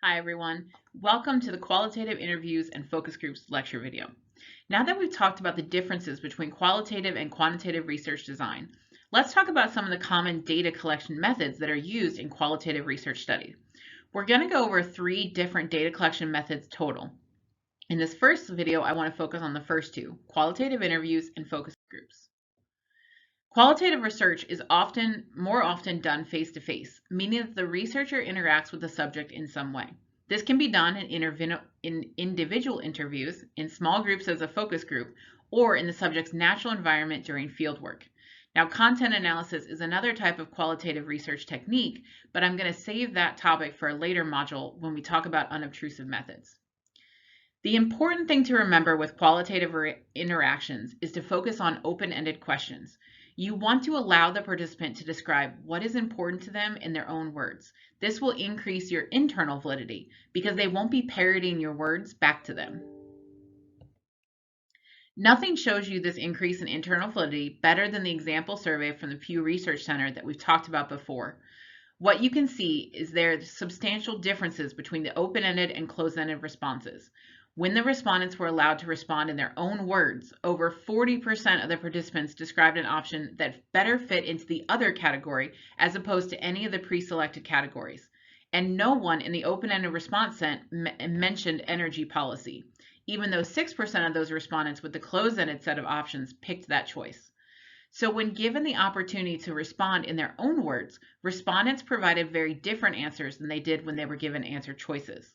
Hi everyone, welcome to the Qualitative Interviews and Focus Groups lecture video. Now that we've talked about the differences between qualitative and quantitative research design, let's talk about some of the common data collection methods that are used in qualitative research studies. We're going to go over 3 different data collection methods total. In this first video, I want to focus on the first two, qualitative interviews and focus groups. Qualitative research is more often done face-to-face, meaning that the researcher interacts with the subject in some way. This can be done in individual interviews, in small groups as a focus group, or in the subject's natural environment during fieldwork. Now, content analysis is another type of qualitative research technique, but I'm going to save that topic for a later module when we talk about unobtrusive methods. The important thing to remember with qualitative interactions is to focus on open-ended questions. You want to allow the participant to describe what is important to them in their own words. This will increase your internal validity because they won't be parroting your words back to them. Nothing shows you this increase in internal validity better than the example survey from the Pew Research Center that we've talked about before. What you can see is there are substantial differences between the open-ended and closed-ended responses. When the respondents were allowed to respond in their own words, over 40% of the participants described an option that better fit into the other category as opposed to any of the pre-selected categories. And no one in the open-ended response mentioned energy policy, even though 6% of those respondents with the closed-ended set of options picked that choice. So when given the opportunity to respond in their own words, respondents provided very different answers than they did when they were given answer choices.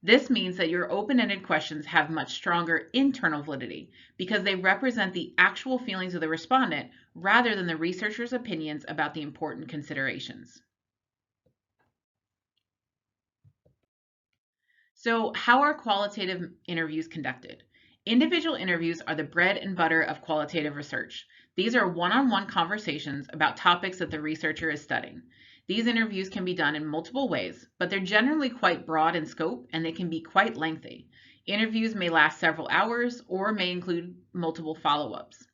This means that your open-ended questions have much stronger internal validity because they represent the actual feelings of the respondent rather than the researcher's opinions about the important considerations. So, how are qualitative interviews conducted? Individual interviews are the bread and butter of qualitative research. These are one-on-one conversations about topics that the researcher is studying. These interviews can be done in multiple ways, but they're generally quite broad in scope and they can be quite lengthy. Interviews may last several hours or may include multiple follow-ups.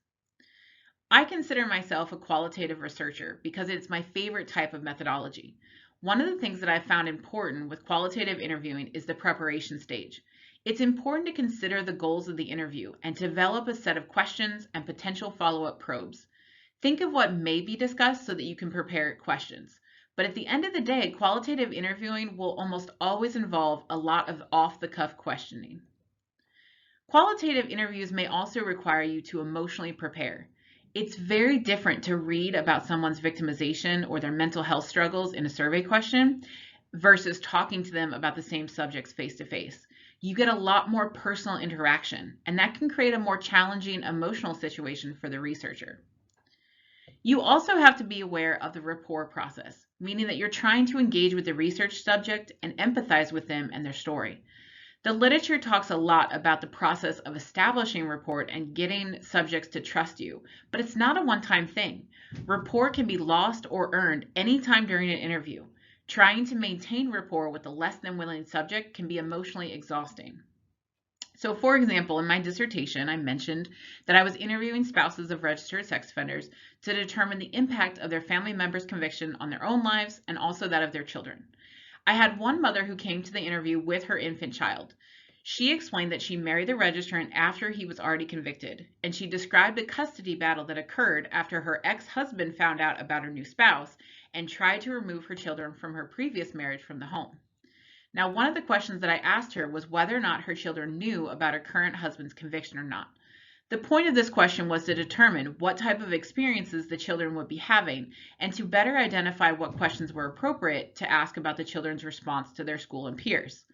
I consider myself a qualitative researcher because it's my favorite type of methodology. One of the things that I've found important with qualitative interviewing is the preparation stage. It's important to consider the goals of the interview and develop a set of questions and potential follow-up probes. Think of what may be discussed so that you can prepare questions. But at the end of the day, qualitative interviewing will almost always involve a lot of off-the-cuff questioning. Qualitative interviews may also require you to emotionally prepare. It's very different to read about someone's victimization or their mental health struggles in a survey question versus talking to them about the same subjects face-to-face. You get a lot more personal interaction, and that can create a more challenging emotional situation for the researcher. You also have to be aware of the rapport process, meaning that you're trying to engage with the research subject and empathize with them and their story. The literature talks a lot about the process of establishing rapport and getting subjects to trust you, but it's not a one-time thing. Rapport can be lost or earned anytime during an interview. Trying to maintain rapport with a less than willing subject can be emotionally exhausting. So for example, in my dissertation, I mentioned that I was interviewing spouses of registered sex offenders to determine the impact of their family members' conviction on their own lives and also that of their children. I had one mother who came to the interview with her infant child. She explained that she married the registrant after he was already convicted, and she described a custody battle that occurred after her ex-husband found out about her new spouse and tried to remove her children from her previous marriage from the home. Now, one of the questions that I asked her was whether or not her children knew about her current husband's conviction or not. The point of this question was to determine what type of experiences the children would be having and to better identify what questions were appropriate to ask about the children's response to their school and peers.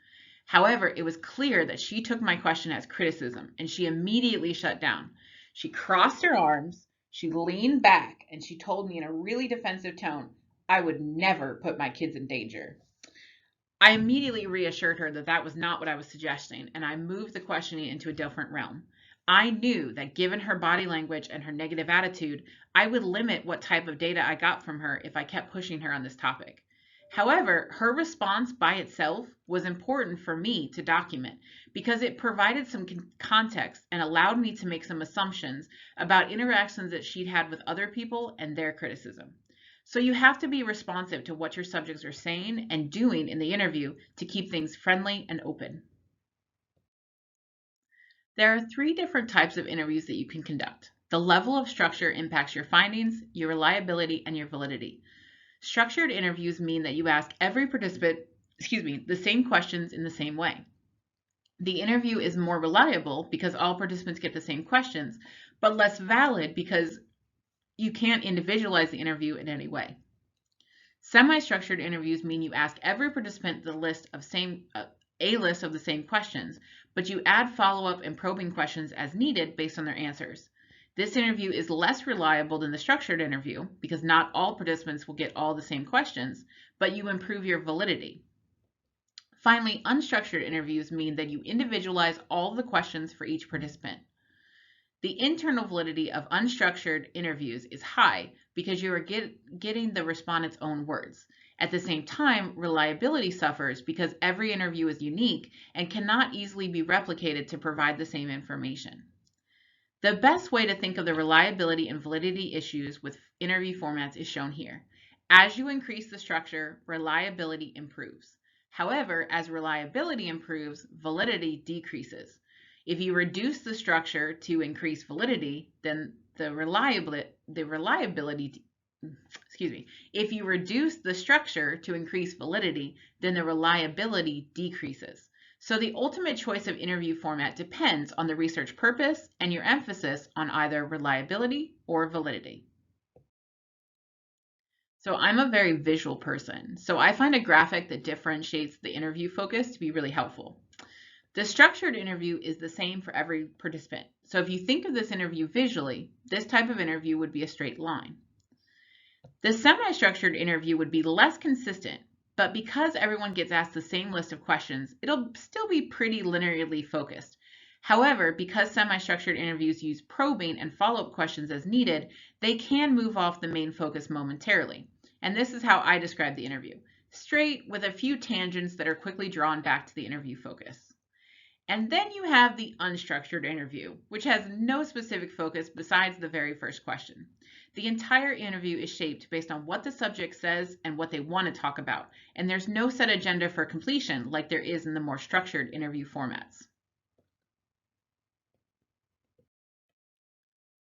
However, it was clear that she took my question as criticism and she immediately shut down. She crossed her arms, she leaned back, and she told me in a really defensive tone, "I would never put my kids in danger." I immediately reassured her that that was not what I was suggesting, and I moved the questioning into a different realm. I knew that given her body language and her negative attitude, I would limit what type of data I got from her if I kept pushing her on this topic. However, her response by itself was important for me to document because it provided some context and allowed me to make some assumptions about interactions that she'd had with other people and their criticism. So you have to be responsive to what your subjects are saying and doing in the interview to keep things friendly and open. There are 3 different types of interviews that you can conduct. The level of structure impacts your findings, your reliability, and your validity. Structured interviews mean that you ask every participant, the same questions in the same way. The interview is more reliable because all participants get the same questions, but less valid because you can't individualize the interview in any way. Semi-structured interviews mean you ask every participant a list of the same questions, but you add follow-up and probing questions as needed based on their answers. This interview is less reliable than the structured interview because not all participants will get all the same questions, but you improve your validity. Finally, unstructured interviews mean that you individualize all the questions for each participant. The internal validity of unstructured interviews is high because you are getting the respondent's own words. At the same time, reliability suffers because every interview is unique and cannot easily be replicated to provide the same information. The best way to think of the reliability and validity issues with interview formats is shown here. As you increase the structure, reliability improves. However, as reliability improves, validity decreases. If you reduce the structure to increase validity, then if you reduce the structure to increase validity, then the reliability decreases. So the ultimate choice of interview format depends on the research purpose and your emphasis on either reliability or validity. So I'm a very visual person, so I find a graphic that differentiates the interview focus to be really helpful. The structured interview is the same for every participant. So if you think of this interview visually, this type of interview would be a straight line. The semi-structured interview would be less consistent, but because everyone gets asked the same list of questions, it'll still be pretty linearly focused. However, because semi-structured interviews use probing and follow-up questions as needed, they can move off the main focus momentarily. And this is how I describe the interview: straight with a few tangents that are quickly drawn back to the interview focus. And then you have the unstructured interview, which has no specific focus besides the very first question. The entire interview is shaped based on what the subject says and what they want to talk about, and there's no set agenda for completion like there is in the more structured interview formats.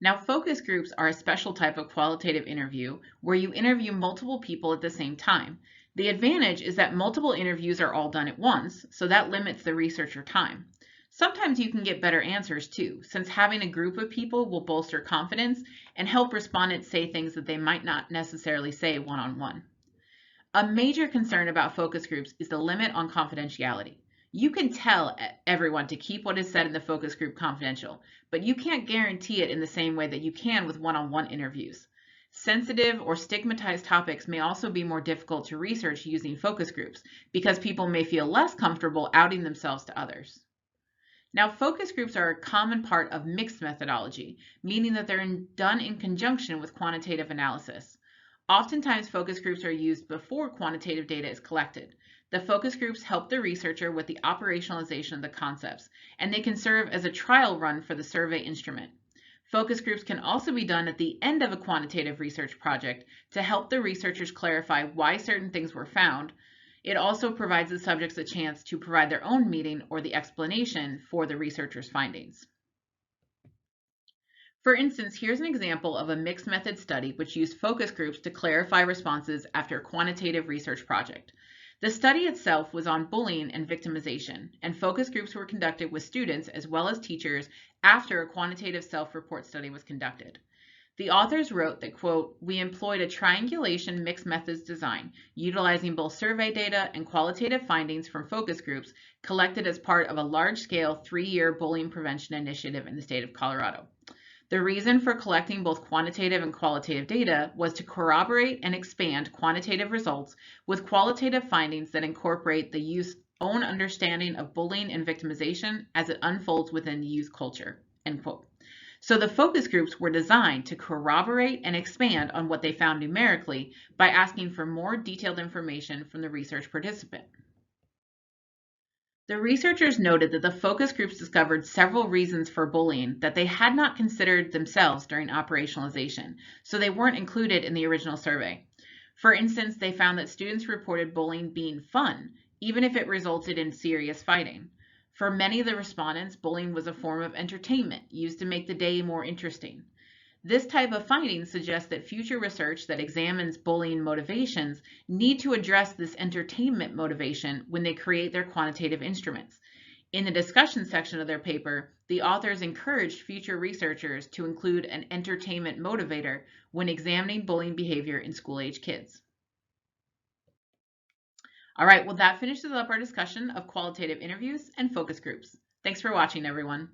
Now, focus groups are a special type of qualitative interview where you interview multiple people at the same time. The advantage is that multiple interviews are all done at once, so that limits the researcher time. Sometimes you can get better answers too, since having a group of people will bolster confidence and help respondents say things that they might not necessarily say one-on-one. A major concern about focus groups is the limit on confidentiality. You can tell everyone to keep what is said in the focus group confidential, but you can't guarantee it in the same way that you can with one-on-one interviews. Sensitive or stigmatized topics may also be more difficult to research using focus groups because people may feel less comfortable outing themselves to others. Now, focus groups are a common part of mixed methodology, meaning that they're done in conjunction with quantitative analysis. Oftentimes, focus groups are used before quantitative data is collected. The focus groups help the researcher with the operationalization of the concepts, and they can serve as a trial run for the survey instrument. Focus groups can also be done at the end of a quantitative research project to help the researchers clarify why certain things were found. It also provides the subjects a chance to provide their own meaning or the explanation for the researcher's findings. For instance, here's an example of a mixed method study which used focus groups to clarify responses after a quantitative research project. The study itself was on bullying and victimization, and focus groups were conducted with students as well as teachers after a quantitative self-report study was conducted. The authors wrote that, quote, "We employed a triangulation mixed methods design, utilizing both survey data and qualitative findings from focus groups collected as part of a large-scale 3-year bullying prevention initiative in the state of Colorado. The reason for collecting both quantitative and qualitative data was to corroborate and expand quantitative results with qualitative findings that incorporate the youth's own understanding of bullying and victimization as it unfolds within the youth culture," end quote. So the focus groups were designed to corroborate and expand on what they found numerically by asking for more detailed information from the research participant. The researchers noted that the focus groups discovered several reasons for bullying that they had not considered themselves during operationalization, so they weren't included in the original survey. For instance, they found that students reported bullying being fun, even if it resulted in serious fighting. For many of the respondents, bullying was a form of entertainment used to make the day more interesting. This type of finding suggests that future research that examines bullying motivations need to address this entertainment motivation when they create their quantitative instruments. In the discussion section of their paper, the authors encouraged future researchers to include an entertainment motivator when examining bullying behavior in school-age kids. All right, well, that finishes up our discussion of qualitative interviews and focus groups. Thanks for watching, everyone.